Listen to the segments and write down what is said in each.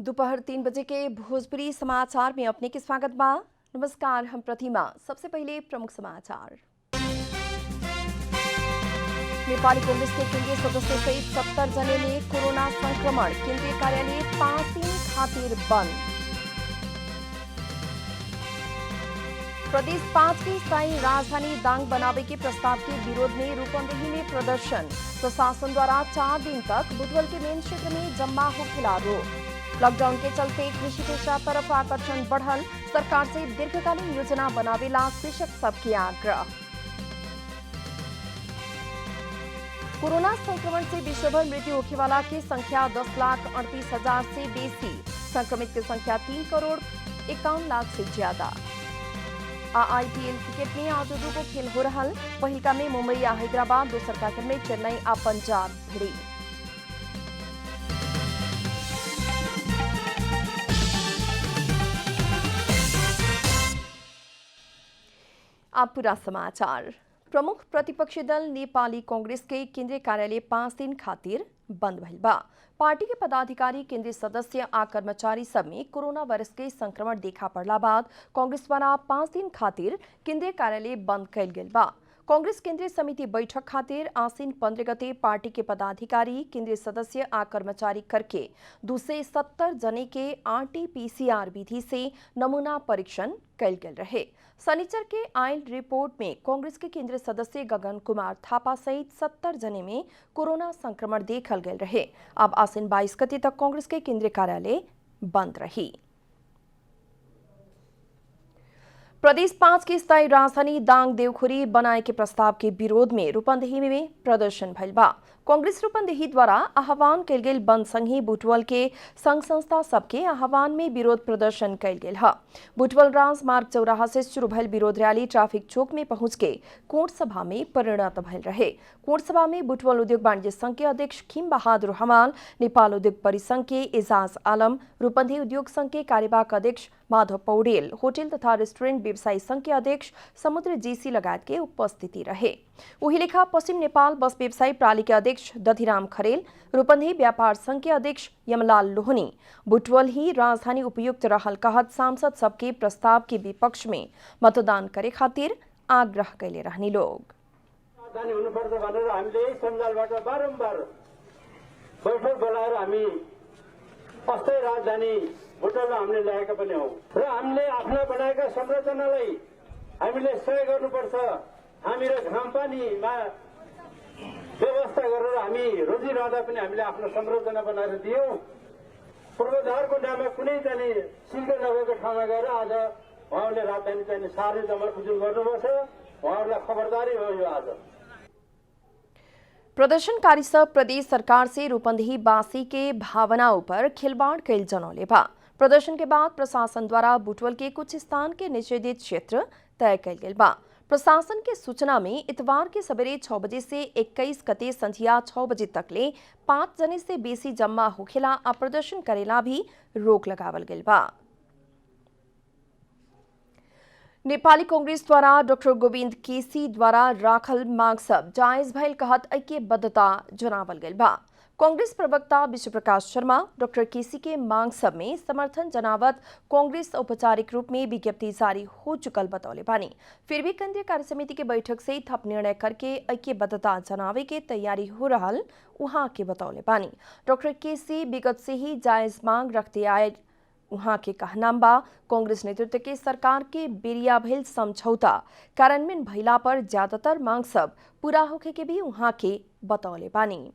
दोपहर 3 बजे के भोजपुरी समाचार में अपने के स्वागत बा। नमस्कार, हम प्रतिमा। सबसे पहले प्रमुख समाचार। नेपाली कांग्रेस के केंद्रीय सदस्य सहित 70 जने में कोरोना संक्रमण, केंद्रीय कार्यालय 5 दिन खातिर बंद। प्रदेश 5 की स्थायी राजधानी दांग बनावे के प्रस्ताव के विरोध में रूपंदेही में प्रदर्शन। प्रशासन द्वारा 4 दिन तक बुधवल के मेन क्षेत्र में जम्मा होखेला रोक। लॉकडाउन के चलते कृषि पेशा तरफ आकर्षण बढ़ल, सरकार से दीर्घकालीन योजना बनावेला कृषक सबके आग्रह। कोरोना संक्रमण से विश्वभर मृत्यु होने वाला की संख्या 10,38,000 से बेसी, संक्रमित की संख्या 3,51,00,000 से ज्यादा। आईपीएल क्रिकेट में आज दो खेल हो रहा। पहिलका में मुंबई आ हैदराबाद, दोसर का खेल में चेन्नई आ पंजाब भिड़ी। अब पूरा समाचार। प्रमुख प्रतिपक्षी दल नेपाली कांग्रेस के केंद्रीय कार्यालय 5 दिन खातिर बंद भइल बा। पार्टी के पदाधिकारी, केंद्रीय सदस्य आ कर्मचारी सब में कोरोना वायरस के संक्रमण देखा पड़ला बाद कांग्रेस द्वारा 5 दिन खातिर केंद्रीय कार्यालय बंद कैल गेल बा। कांग्रेस केंद्रीय समिति बैठक खातिर आसीन 15 गते पार्टी के पदाधिकारी, केंद्रीय सदस्य आ कर्मचारी करके 270 जने के RT-PCR विधि से नमूना परीक्षण कैल गेल रहे। शनिचर के आयल रिपोर्ट में कांग्रेस के केंद्रीय सदस्य गगन कुमार थापा सहित 70 जने में कोरोना संक्रमण देखल गेल रहे। अब आसीन 22 गते तक कांग्रेस के केंद्रीय कार्यालय बंद रही। प्रदेश 5 की स्थायी राजधानी दांग देवखुरी बनाए के प्रस्ताव के विरोध में रूपंदेही में प्रदर्शन भइल बा। कांग्रेस रूपंदेही द्वारा आह्वान कैल गेल बंद संघी बुटवल के संघ संस्था सबके आह्वान में विरोध प्रदर्शन कैल गेल है। बुटवल राजमार्ग चौराहा से शुरू भइल विरोध रैली ट्रैफिक चौक में पहुंच के कोर्ट सभा में परिणत भइल रहे। कोर्ट सभा में बुटवल उद्योग वाणिज्य संघ के अध्यक्ष खिम बहादुर हमाल, नेपाल उद्योग परिसंघ के एजाज आलम, रूपंदेही उद्योग संघ के कार्यवाहक अध्यक्ष माधव पौडेल, होटल तथा रेस्टोरेंट व्यवसायी संघ के अध्यक्ष समुद्र जीसी लगायत के उपस्थिति रहे। वही लेखा पश्चिम नेपाल बस व्यवसायी प्राली के अध्यक्ष दधिराम खरेल, रूपंदेही व्यापार संघ के अध्यक्ष यमलाल लोहनी, बुटवल ही राजधानी उपयुक्त रहल कहत सांसद सबके प्रस्ताव के विपक्ष में मतदान करे खातिर आग्रह कैले रहनी लोग। राजधानी हुनुपर्छ भनेर हामीले यही सञ्जालबाट बारम्बार बैठक बोलाएर हामी अस्थायी राजधानी बुटवलमा हामीले ल्याएका पनि हौं र हामीले आफ्ना बनाएका संरचनालाई हामीले सहयोग गर्नुपर्छ। हामी र घामपानीमा व्यवस्था गरेर हामी रोजिरहँदा पनि हामीले आफ्नो संरचना बनाएर दियौं। पूर्वाधारको नाममा कुनै चाहिँ सिल्को नभएको ठाउँमा गएर आज उहाँहरूले राजधानी चाहिँ सार्ने जमरकुजुल गर्नुपर्छ। उहाँहरूलाई खबरदारी हो यो आज। प्रदर्शनकारी सब प्रदेश सरकार से रूपंदेही बासी के भावनाओं पर खिलवाड़ कैल जनौले बा। प्रदर्शन के बाद प्रशासन द्वारा बुटवल के कुछ स्थान के निषेधित क्षेत्र तय कैल गेल बा। प्रशासन के सूचना में इतवार के सवेरे 6 बजे से 21 गते संझिया 6 बजे तक ले 5 जने से बेसी जम्मा होखेला आ प्रदर्शन करेला भी रोक लगावल गेल बा। नेपाली कांग्रेस द्वारा डॉक्टर गोविंद केसी द्वारा राखल मांग सब जायज भइल कहत ऐक्यबद्धता जनावल गेल बा। कांग्रेस प्रवक्ता विश्व प्रकाश शर्मा डॉक्टर केसी के मांग सब में समर्थन जनावत कांग्रेस औपचारिक रूप में विज्ञप्ति जारी हो चुकल बतौले बानी। फिर भी केंद्रीय कार्य समिति के बैठक से थप निर्णय करके ऐक्यबद्धता जनावे के तैयारी हो रहल उहाँ के बतौले बानी। डॉक्टर केसी विगत से ही जायज मांग रखते आए उहाँ के कहनाम बा कांग्रेस नेतृत्व के सरकार के बेरिया भइल समझौता कार्यान्वयन भइला पर ज्यादातर मांग सब पूरा होखे के भी उहाँ के बतौले बानी।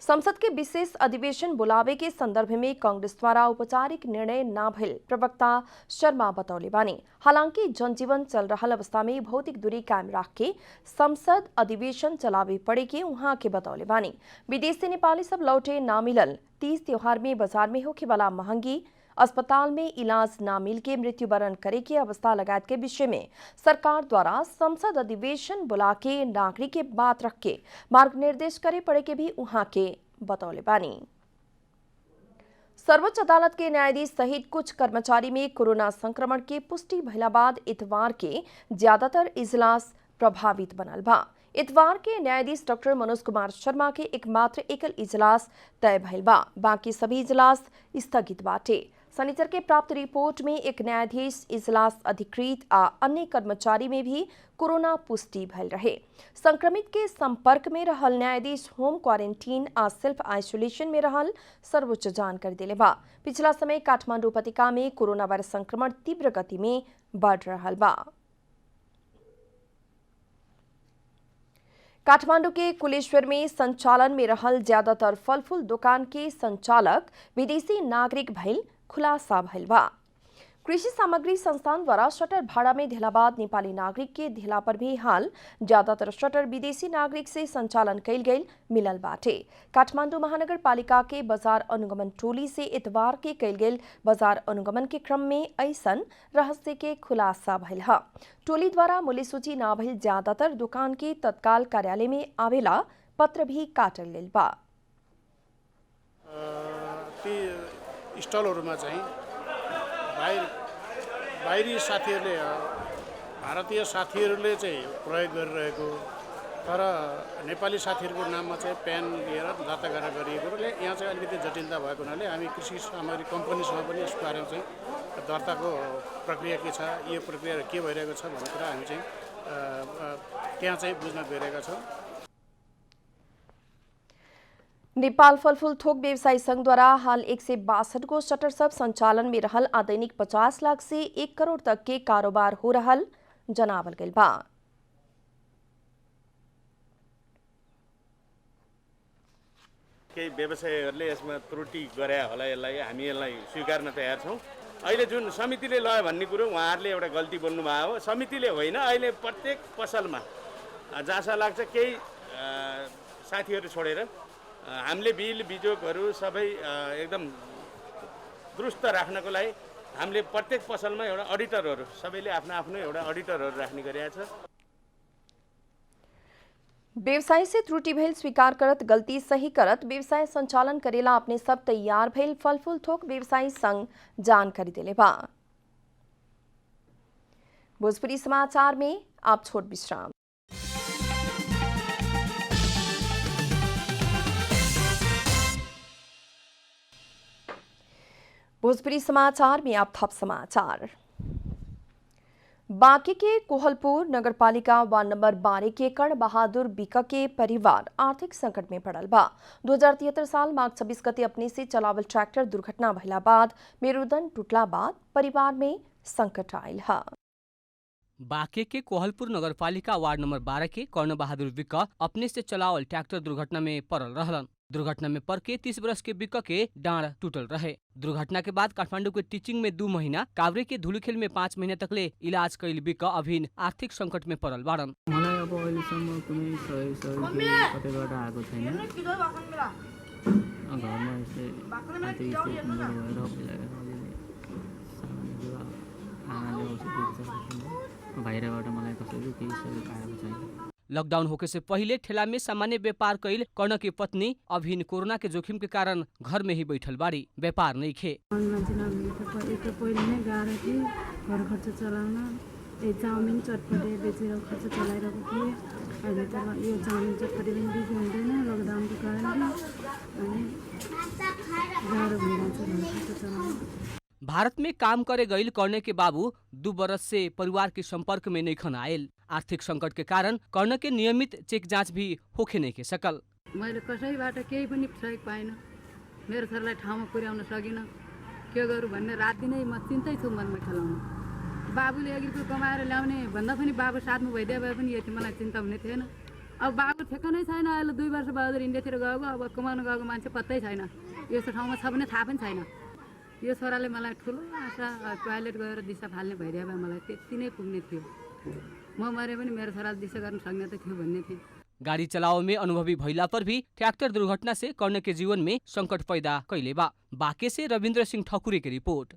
संसद के विशेष अधिवेशन बुलावे के संदर्भ में कांग्रेस द्वारा औपचारिक निर्णय न भइल प्रवक्ता शर्मा बतौले बानी। हालांकि जनजीवन चल रहा अवस्था में भौतिक दूरी कायम रख के संसद अधिवेशन चलावे पड़े के उहाँ के बतौले बानी। विदेश से नेपाली सब लौटे ना मिलल, तीज त्योहार में बाजार में होखे वाला महंगी, अस्पताल में इलाज ना मिल के मृत्युवरण करे के अवस्था लगायत के विषय में सरकार द्वारा संसद अधिवेशन बुला के नागरिक के बात रख के मार्ग निर्देश करे पड़े के भी उहाँ के बतौले बानी। सर्वोच्च अदालत के न्यायाधीश सहित कुछ कर्मचारी में कोरोना संक्रमण के पुष्टि भइला बाद इतवार के ज्यादातर इजलास प्रभावित बनल बा। इतवार के न्यायाधीश डॉक्टर मनोज कुमार शर्मा के एकमात्र एकल इजलास तय भइल बा। बाकी सभी इजलास स्थगित बाटे। शनिचर के प्राप्त रिपोर्ट में एक न्यायाधीश, इजलास अधिकृत आ अन्य कर्मचारी में भी कोरोना पुष्टि भइल रहे। संक्रमित के संपर्क में रहल न्यायाधीश होम क्वारेंटीन आ सेल्फ आइसोलेशन में रहल सर्वोच्च जानकारी दिले बा। पिछला समय काठमांडू उपत्यका में कोरोना वायरस संक्रमण तीव्र गति में बढ़ रहल बा। काठमांडू के कुलेश्वर में संचालन में रहल ज्यादातर फल फूल दुकान के संचालक विदेशी नागरिक भइल खुलासा भइल बा। कृषि सामग्री संस्थान द्वारा शटर भाड़ा में धेला बाद नेपाली नागरिक के धेला पर भी हाल ज्यादातर शटर विदेशी नागरिक से संचालन कैल गई मिलल बाटे। काठमांडू महानगर पालिका के बाजार अनुगमन टोली से इतवार के कैल गई बाजार अनुगमन के क्रम में ऐसन रहस्य के खुलासा भइल ह। टोली द्वारा मूल्य सूची ना भइल ज्यादातर दुकान के तत्काल कार्यालय में आवेला पत्र भी काटल गेल बा। स्टलहरुमा चाहिँ बाहिरी साथीहरूले भारतीय साथीहरूले चाहिँ प्रयोग गरिरहेको तर नेपाली साथीहरूको नाममा चाहिँ प्यान लिएर दर्ता गरेर गरिएकोले यहाँ चाहिँ अलिकति जटिलता भएको हुनाले हामी कृषि सामग्री कम्पनीसँग पनि यसको बारेमा चाहिँ दर्ताको प्रक्रिया के छ, यो प्रक्रिया के भइरहेको छ भन्ने कुरा हामी चाहिँ त्यहाँ चाहिँ बुझ्न गइरहेका छौँ। नेपाल फलफूल थोक व्यवसायी संघ द्वारा हाल 162 को शटर सब संचालन में रहल आ दैनिक 50 लाख से 1 करोड़ तक के कारोबार हो रहल जनावल गइल बा। केही व्यवसायीहरूले यसमा त्रुटि गरे होला, हामी यसलाई स्वीकार्न तयार छौँ। अहिले जुन समितिले लयो भन्ने कुरो उहाँहरूले एउटा गल्ती बोल्नु भएको हो। समितिले होइन, अहिले प्रत्येक पसलमा जाँसा लाग्छ केही साथीहरू छोडेर हामीले बिल बिजोगहरू सबै एकदम दुरुस्त राख्नको लागि हामीले प्रत्येक पसलमा एउटा अडिटरहरू सबैले आफ्नो एउटा अडिटरहरू राख्ने गरेका छ। व्यवसाय से त्रुटि भइल स्वीकार करत गलती सही करत व्यवसाय संचालन करेला अपने सब तैयार भइल फलफूल थोक व्यवसायी संघ जानकारी दिले बा। भोजपुरी समाचार में आप छोट विश्राम। भोजपुरी समाचार में आप थप समाचार। बांके के कोहलपुर नगरपालिका वार्ड नंबर 12 के कर्ण बहादुर बिका के परिवार आर्थिक संकट में पड़ल बा। 2073 साल माघ 26 गते अपने से चलावल ट्रैक्टर दुर्घटना भइला बाद मेरुदंड टूटला बाद परिवार में संकट आयल है। बांके के कोहलपुर नगरपालिका वार्ड नंबर 12 के कर्ण बहादुर बिक अपने से चलावल ट्रैक्टर दुर्घटना में पड़ल रहलन। दुर्घटना में पड़ के 30 वर्ष के बिक के डाँड टूटल रहे। दुर्घटना के बाद काठमांडू के टीचिंग में 2 महीना, काभ्रे के धुलीखेल में 5 महीना तकले इलाज कैल बिक अभिन आर्थिक संकट में पड़ल बाड़न। मलाई अब अहिलेसम्म कुनै सहयोग कतैबाट आएको छैन। घरमा यस्तै आर्थिक स्थिति कमजोर भएर बाहिरबाट मलाई कसैले केही सहयोग आएको छैन। लॉकडाउन होके से पहले ठेला में सामान्य व्यापार कैल कर्ण की पत्नी अभिन कोरोना के जोखिम के कारण घर में ही बैठल बाड़ी, व्यापार नहीं खे। पहिले नै गाह्रो थियो घर खर्च चलाउन, चाउमिन चटपटे बेचेर खर्च चलाइरहेको थिएँ। अहिले त यो चाउमिन चटपटे पनि बिक्री हुँदैन लकडाउनको कारणले, अनि गाह्रो भइरहेको छ घर खर्च चलाउन। भारत में काम करे गईल कर्ण के बाबू 2 बरस से परिवार के संपर्क में नहीं खन आयल। आर्थिक संकट के कारण कर्ण के नियमित चेक जाँच भी होखे नहीं के सकल। मैले कसैबाट केही पनि सहयोग पाइन, मेरो छोरालाई ठाउँमा पुर्याउन सकिन, के गरौँ भन्ने रात दिनै म चिन्तै छु मनमा खेलाउन। बाबुले 1 रुपैयाँ कमाएर ल्याउने भन्दा पनि बाबु साथमा भइदिए भए पनि यति मलाई चिन्ता हुने थिएन। अब बाबु ठेक्कै छैन, अहिले 2 वर्ष बहादुर इन्डियातिर गएको, अब कमाउन गएको मान्छे पत्तै छैन, यस्तो ठाउँमा छ भने थाहा पनि छैन। यो छोराले मलाई ठुलो आशा टोयलेट गएर दिशा फाल्ने भइदिए भए मलाई त्यति नै पुग्ने थियो। म मरे पनि मेरो छोराले दिशा गर्न सक्ने त थियो भन्ने थिएँ। गाड़ी चलाओ में अनुभवी भइला पर भी ट्रैक्टर दुर्घटना से कर्ण के जीवन में संकट पैदा कैले बा। बांके से रविन्द्र सिंह ठकुरी की रिपोर्ट।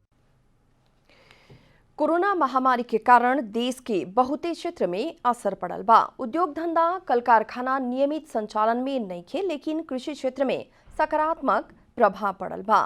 कोरोना महामारी के कारण देश के बहुते क्षेत्र में असर पड़ल बा। उद्योग धंधा कल कारखाना नियमित संचालन में नहीं खे, लेकिन कृषि क्षेत्र में सकारात्मक प्रभाव पड़ल बा।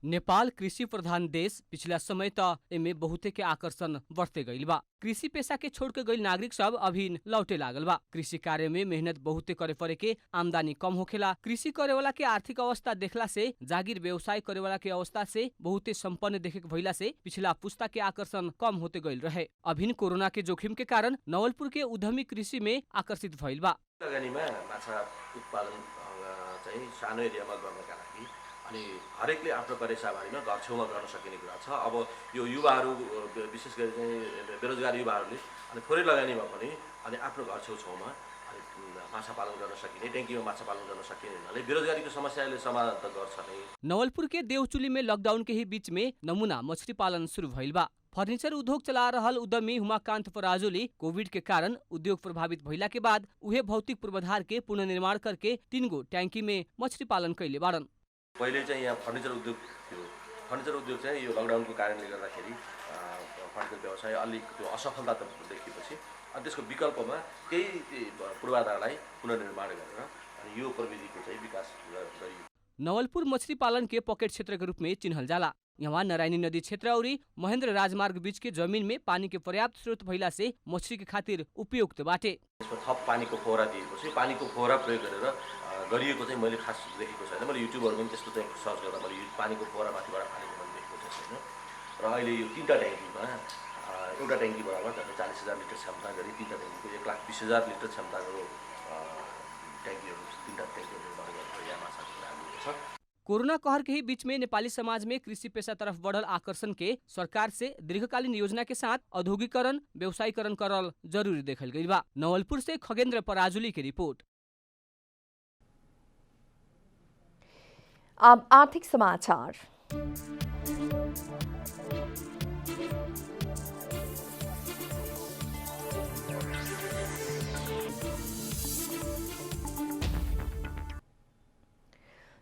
नेपाल कृषि प्रधान देश पिछला समय त एमे बहुते के आकर्षण बढ़ते गइल बा। कृषि पेशा के छोड़ के गइल नागरिक सब अभी लौटे लागल बा। कृषि कार्य में मेहनत बहुते करे पड़े के, आमदनी कम होखेला। कृषि करे वाला के आर्थिक अवस्था देखला से, जागीर व्यवसाय करे वाला के अवस्था से बहुते संपन्न देखे के भइला से पिछला पुस्ता के आकर्षण कम होते गइल रहे। अभिन कोरोना के जोखिम के कारण नवलपुर के उद्यमी कृषि में आकर्षित भइल बा। लगानीमा माछा उत्पादन चाहिँ सानो एरियामा गर्नका लागि अनि हरेकले आफ्नो करेसाबारीमा घर छेउमा गर्न सकिने कुरा छ। अब यो युवाहरू विशेष गरी चाहिँ बेरोजगार युवाहरूले अनि थोरै लगानीमा पनि अनि आफ्नो घर छेउछाउमा अनि माछा पालन गर्न सकिने, ट्याङ्कीमा माछा पालन गर्न सकिने हुनाले बेरोजगारीको समस्याले समाधान त गर्छ नै। नवलपुर के देवचुली में लॉकडाउन के ही बीच में नमूना मछली पालन शुरू भइल बा। फर्नीचर उद्योग चला रहल उद्यमी हुमाकांत पराजुली कोविड के कारण उद्योग प्रभावित भइला के बाद उहे भौतिक पूर्वाधार के पुनर्निर्माण करके 3 गो ट्याङ्की में मछली पालन कैले बाड़न। पहिले चाहिँ यहाँ फर्निचर उद्योग थियो। फर्निचर उद्योग चाहिँ यो लकडाउनको कारणले गर्दाखेरि फर्निचर व्यवसाय अलिक त्यो असफलता देखेपछि अनि त्यसको विकल्पमा केही पूर्वाधारलाई पुनर्निर्माण गरेर अनि यो प्रविधिको चाहिँ विकास गरियो। नवलपुर मछली पालन के पॉकेट क्षेत्र के रूप में चिन्हल जाला। यहाँ नारायणी नदी क्षेत्र और महेंद्र राजमार्ग बीच के जमीन में पानी के पर्याप्त स्रोत भइला से मछली के खातिर उपयुक्त बाटे। यसमा थप पानीको फोहरा दिएपछि पानीको फोहरा प्रयोग गरेर गरिएको चाहिँ मैले खास देखेको छैन। मैले युट्युबहरुमा पनि त्यस्तो चाहिँ सर्च गर्दा मैले पानीको फोहरा माथिबाट फालेको मैले देखेको चाहिँ छैन। र अहिले यो 3टा ट्याङ्कीमा एउटा ट्याङ्की बराबर 40,000 लिटर क्षमता गरी 3टा ट्याङ्कीको 1,20,000 लिटर क्षमताको ट्याङ्कीहरू 3टा ट्याङ्कीहरू निर्माण गरेर यहाँ माछाको लागि छ। कोरोना कहर के ही बीच में नेपाली समाज में कृषि पेशा तरफ बढ़ल आकर्षण के सरकार से दीर्घकालीन योजना के साथ औद्योगिकरण, व्यवसायीकरण करल जरूरी देखल गई बा। नवलपुर से खगेन्द्र पराजुली की रिपोर्ट। अब आर्थिक समाचार।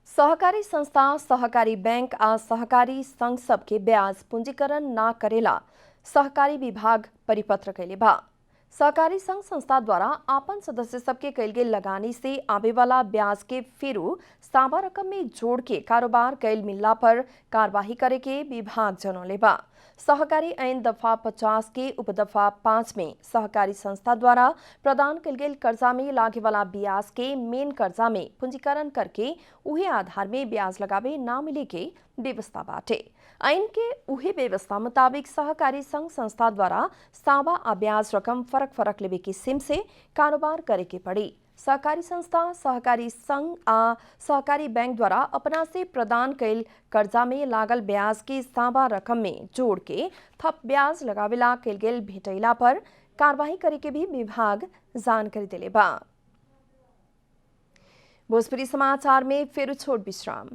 सहकारी संस्था, सहकारी बैंक आ सहकारी संघ सबके ब्याज पूंजीकरण न करेला सहकारी विभाग परिपत्र कैले बा। सहकारी संघ संस्था द्वारा आपन सदस्य सबके कैल गेल लगानी से आवे वाला ब्याज के फेरू सावा रकम में जोड़ के कारोबार कैल मिलला पर कार्यवाही करे के विभाग जनौले बा। सहकारी ऐन दफा 50 के उपदफा 5 में सहकारी संस्था द्वारा प्रदान कैल गेल कर्जा में लागे वाला ब्याज के मेन कर्जा में पूंजीकरण करके उहे आधार में ब्याज लगावे ना मिले के व्यवस्था बाटे। ऐन के उहे व्यवस्था मुताबिक सहकारी संघ संस्था द्वारा सावा आ ब्याज रकम फरक फरक लेवे किस्म से कारोबार करे के पड़ी। सहकारी संस्था, सहकारी संघ आ सहकारी बैंक द्वारा अपना से प्रदान कैल कर्जा में लागल ब्याज के सावा रकम में जोड़ के थप ब्याज लगावेला कैल गेल भेटैला पर कार्यवाही करे के भी विभाग जानकारी दिले बा। भोजपुरी समाचार में फिर छोट विश्राम।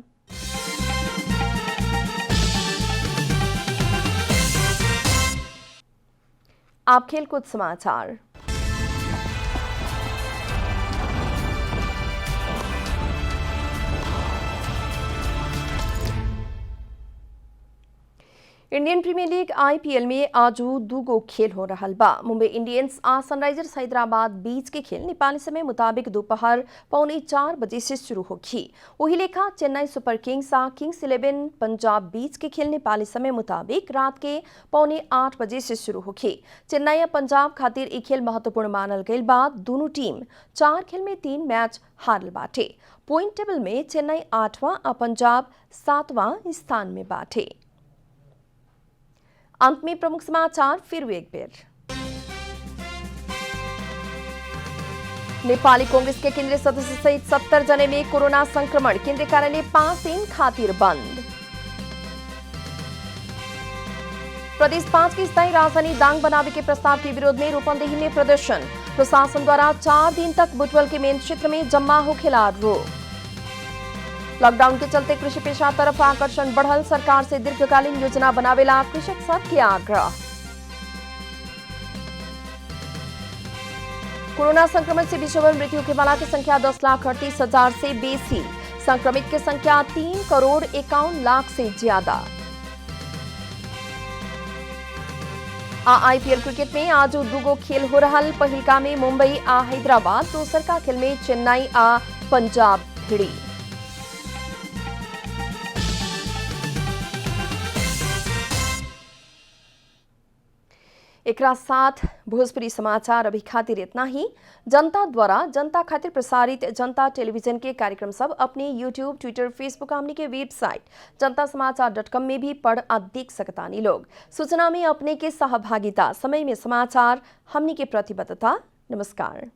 आप खेलकूद समाचार। इंडियन प्रीमियर लीग IPL में आज 2 खेल हो रहा बा। मुंबई इंडियंस आ सनराइजर्स हैदराबाद बीच के खेल नेपाली समय मुताबिक दोपहर 3:45 बजे से शुरू होगी। वही लेखा चेन्नई सुपर किंग्स आ किंग्स 11 पंजाब बीच के खेल नेपाली समय मुताबिक रात के 7:45 बजे से शुरू होगी। चेन्नई आ पंजाब खातिर एक खेल महत्वपूर्ण मानल गई बाद दोनों टीम 4 खेल में 3 मैच हारल बाटे। पॉइंट टेबल में चेन्नई 8वां आ पंजाब 7वां स्थान में बाटे। अंत में प्रमुख समाचार फिर एक बेर। नेपाली कांग्रेस के केंद्रीय सदस्य सहित 70 जने में कोरोना संक्रमण, केंद्रीय कार्यालय 5 दिन खातिर बंद। प्रदेश 5 की स्थायी राजधानी दांग बनावे के प्रस्ताव के विरोध में रूपंदेही में प्रदर्शन। प्रशासन द्वारा 4 दिन तक बुटवल के मेन क्षेत्र में जमा होखेला रोक। लॉकडाउन के चलते कृषि पेशा तरफ आकर्षण बढ़ल, सरकार से दीर्घकालीन योजना बनावेला कृषक सब के आग्रह। कोरोना संक्रमण से विश्वभर मृत्यु होने वाला की संख्या 10,38,000 से बेसी, संक्रमित की संख्या 3,51,00,000 से ज्यादा। IPL क्रिकेट में आज 2 खेल हो रहा। पहिलका में मुंबई आ हैदराबाद, दोसर का खेल में चेन्नई आ पंजाब भिड़ी। एकरा साथ भोजपुरी समाचार अभी खातिर इतना ही। जनता द्वारा जनता खातिर प्रसारित जनता टेलीविजन के कार्यक्रम सब अपने यूट्यूब, ट्विटर, फेसबुक हमनी के वेबसाइट जनतासमाचार.com में भी पढ़ आ देख सकतानी लोग। सूचना में अपने के सहभागिता, समय में समाचार, हमनी के प्रतिबद्धता। नमस्कार।